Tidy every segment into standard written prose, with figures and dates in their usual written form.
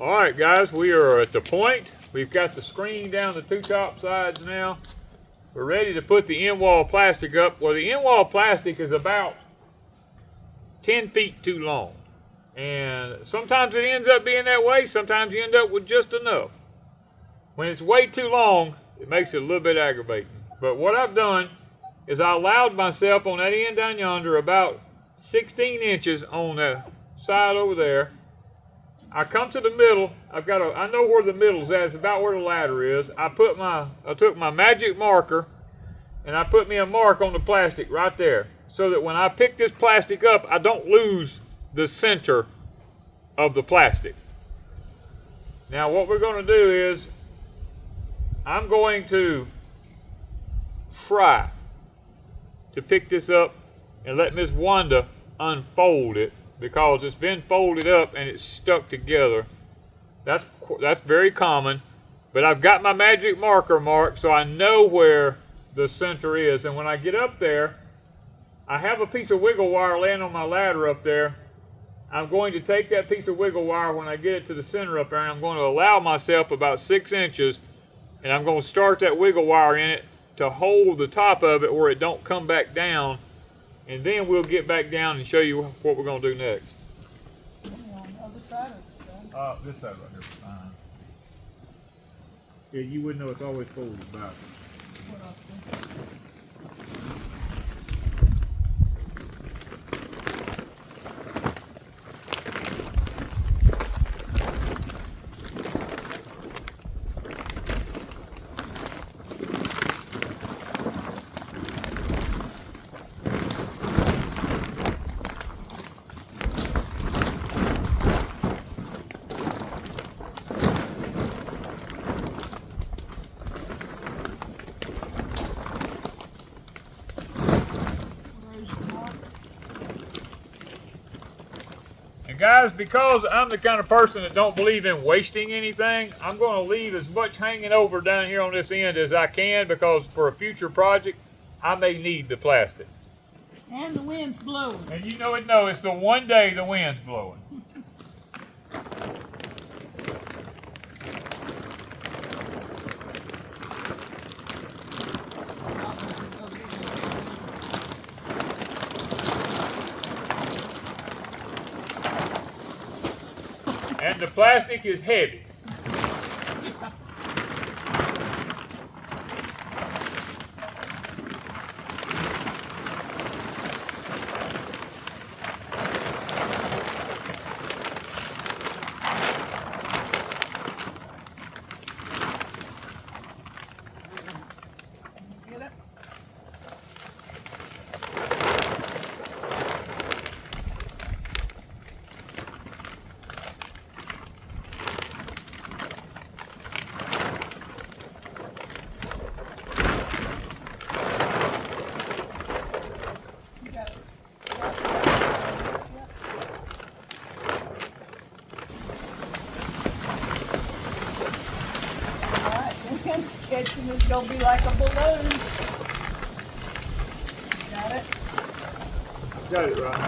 All right, guys, we are at the point. We've got the screen down the two top sides now. We're ready to put the end-wall plastic up. Well, the end-wall plastic is about 10 feet too long. And sometimes it ends up being that way. Sometimes you end up with just enough. When it's way too long, it makes it a little bit aggravating. But what I've done is I allowed myself on that end down yonder about 16 inches on the side over there. I come to the middle. I know where the middle's at. It's about where the ladder is. I took my magic marker and I put me a mark on the plastic right there so that when I pick this plastic up, I don't lose the center of the plastic. Now what we're going to do is I'm going to try to pick this up and let Miss Wanda unfold it, because it's been folded up and it's stuck together. That's very common, but I've got my magic marker marked so I know where the center is. And when I get up there, I have a piece of wiggle wire laying on my ladder up there. I'm going to take that piece of wiggle wire when I get it to the center up there, and I'm going to allow myself about 6 inches, and I'm going to start that wiggle wire in it to hold the top of it where it don't come back down. And then we'll get back down and show you what we're going to do next. On the other side of the side. This side right here is fine. Yeah, you wouldn't know it's always folded back. What else? Guys, because I'm the kind of person that don't believe in wasting anything, I'm going to leave as much hanging over down here on this end as I can, because for a future project, I may need the plastic. And the wind's blowing. And you know it's the one day the wind's blowing. And the plastic is heavy. Catching is gonna be like a balloon. Got it? Got it right.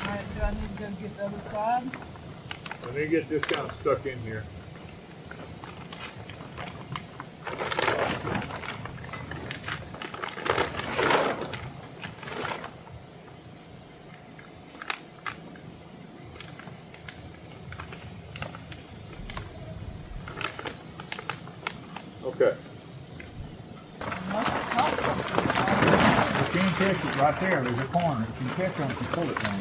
Alright, do I need to go get the other side? Let me get this kind of stuck in here. Okay. You can catch it right there. There's a corner. You can catch it if you pull it down.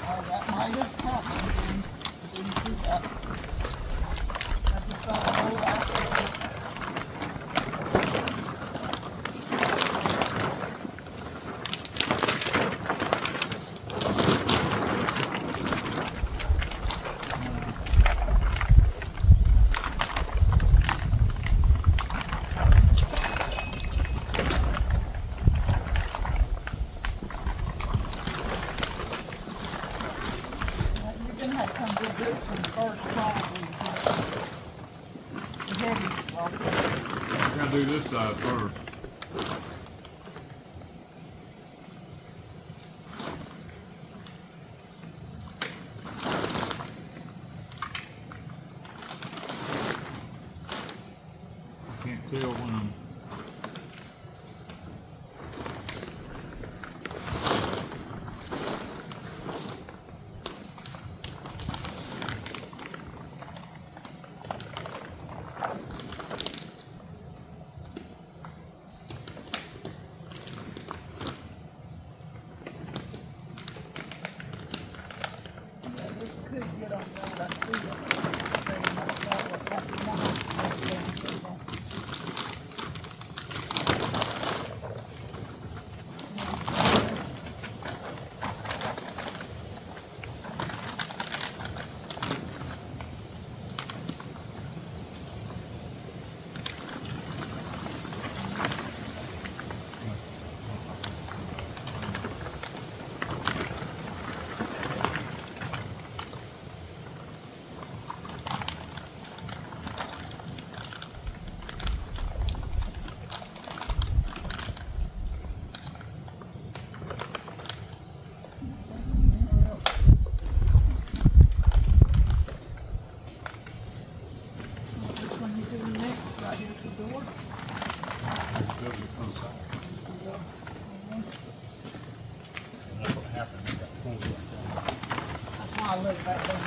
Oh, that might have happened. Didn't see that. I just saw the whole outfit. Do this side first. tell when I'm Yeah, this could get on there, I see it. They might not look like it might. Which one you doing next? Right here at the door? that's what happened. We got pulled right there. That's why I look back there.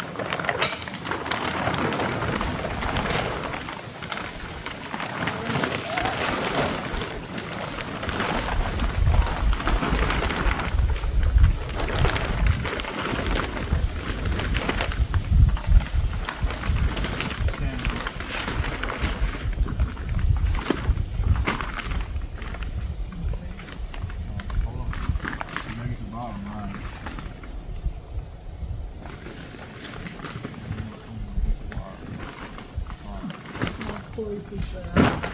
Maybe the bottom line. How close is that?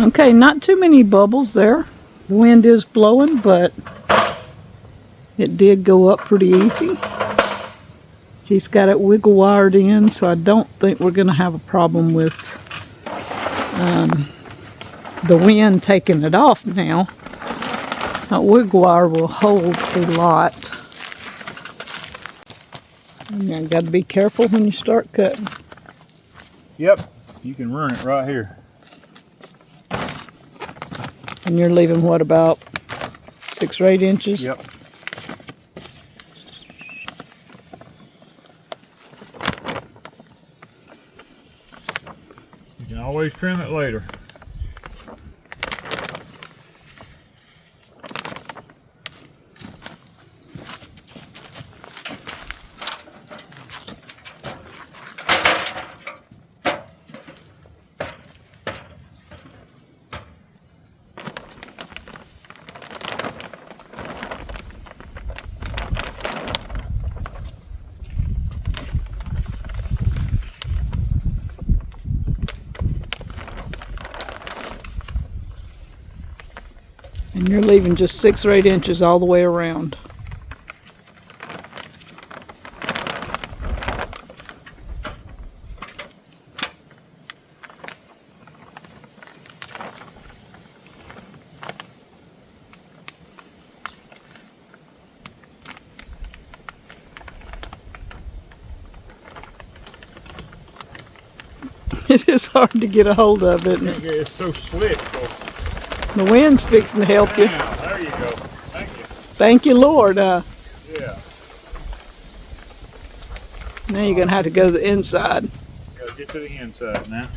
Okay, not too many bubbles there. The wind is blowing, but it did go up pretty easy. He's got it wiggle wired in, so I don't think we're going to have a problem with the wind taking it off now. That wiggle wire will hold a lot. And you got to be careful when you start cutting. Yep, you can run it right here. And you're leaving what, about 6 or 8 inches? Yep. You can always trim it later. And you're leaving just 6 or 8 inches all the way around. It is hard to get a hold of, isn't it? It's so slick. The wind's fixing to help you. Now, there you go. Thank you. Thank you, Lord. Yeah. Now you're going to have to go to the inside. Gotta get to the inside now.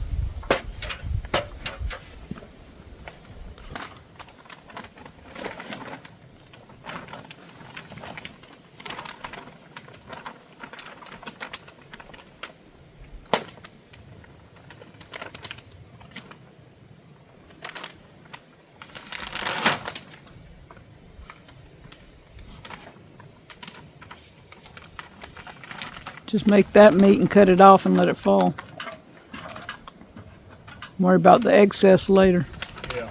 Just make that meat and cut it off and let it fall. Worry about the excess later. Yeah.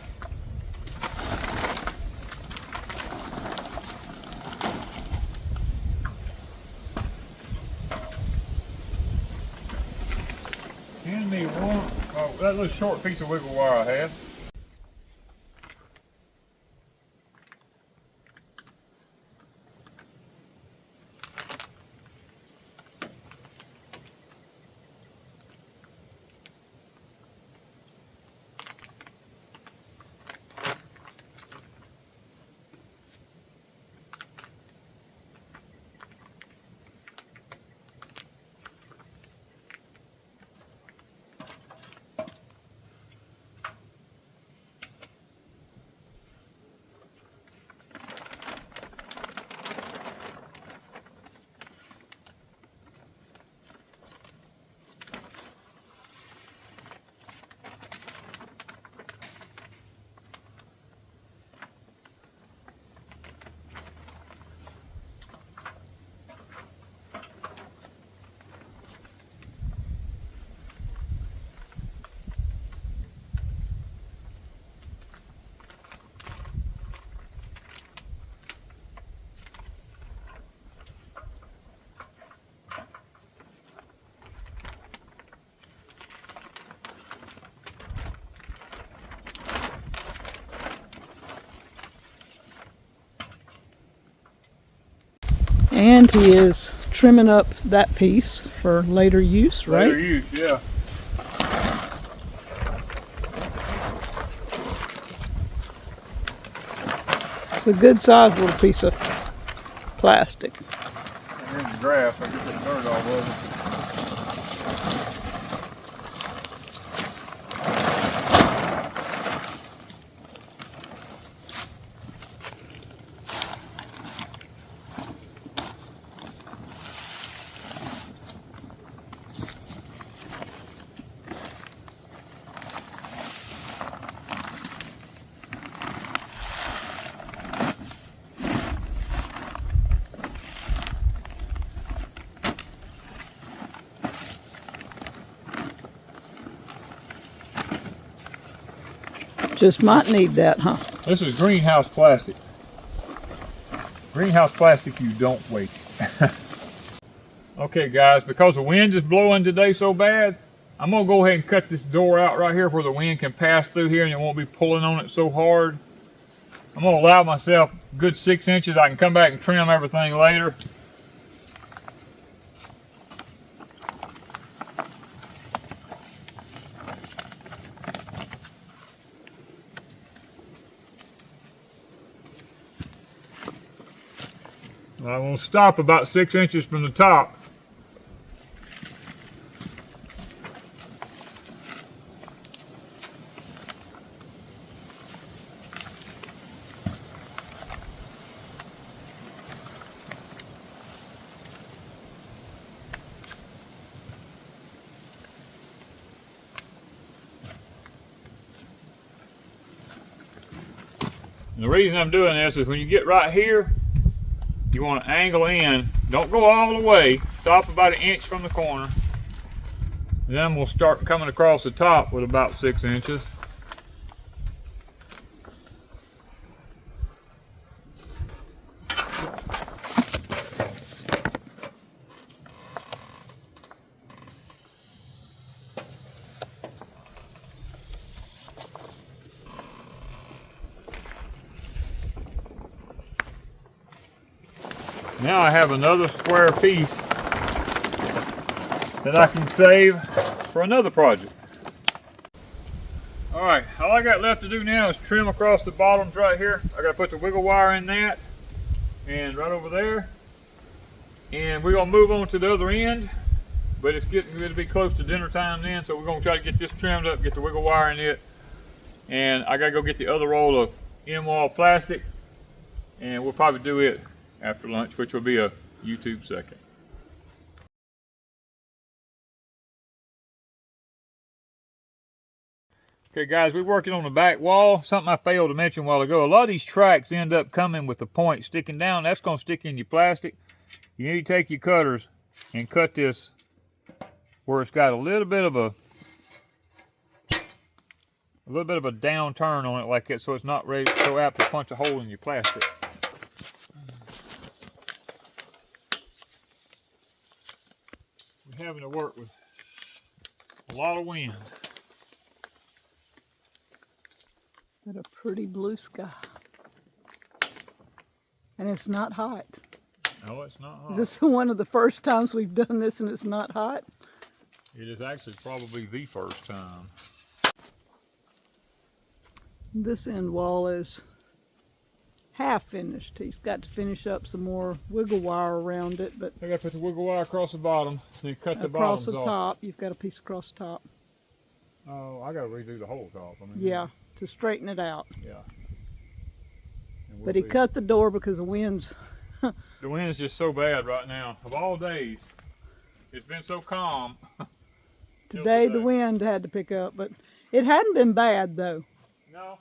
Hand me one. Oh, that little short piece of wiggle wire I have. And he is trimming up that piece for later use, right? Later use, yeah. It's a good sized little piece of plastic. Here's the grass. I get the dirt all over. Just might need that, huh? This is greenhouse plastic. Greenhouse plastic you don't waste. Okay guys, because the wind is blowing today so bad, I'm gonna go ahead and cut this door out right here where the wind can pass through here and it won't be pulling on it so hard. I'm gonna allow myself a good 6 inches. I can come back and trim everything later. I will stop about 6 inches from the top. And the reason I'm doing this is when you get right here, you want to angle in. Don't go all the way. Stop about 1 inch from the corner. Then we'll start coming across the top with about 6 inches. Now I have another square piece that I can save for another project. Alright, all I got left to do now is trim across the bottoms right here. I gotta put the wiggle wire in that and right over there. And we're gonna move on to the other end, but it's getting to be close to dinner time then, so we're gonna try to get this trimmed up, get the wiggle wire in it. And I gotta go get the other roll of in-wall plastic, and we'll probably do it after lunch, which will be a YouTube second. Okay guys, we're working on the back wall. Something I failed to mention a while ago. A lot of these tracks end up coming with the point sticking down. That's going to stick in your plastic. You need to take your cutters and cut this where it's got a little bit of a downturn on it like that, so it's not ready, so apt to punch a hole in your plastic. We're having to work with a lot of wind. But a pretty blue sky. And it's not hot. No, it's not hot. Is this one of the first times we've done this and it's not hot? It is actually probably the first time. This end wall is half finished. He's got to finish up some more wiggle wire around it, but I got to put the wiggle wire across the bottom, then cut the bottoms across the off. top, you've got a piece across the top. Oh, I got to redo the whole top. I mean, Yeah, to straighten it out. Yeah. But he cut the door because the wind's... The wind's just so bad right now. Of all days, it's been so calm. Today the wind had to pick up, but it hadn't been bad though. No.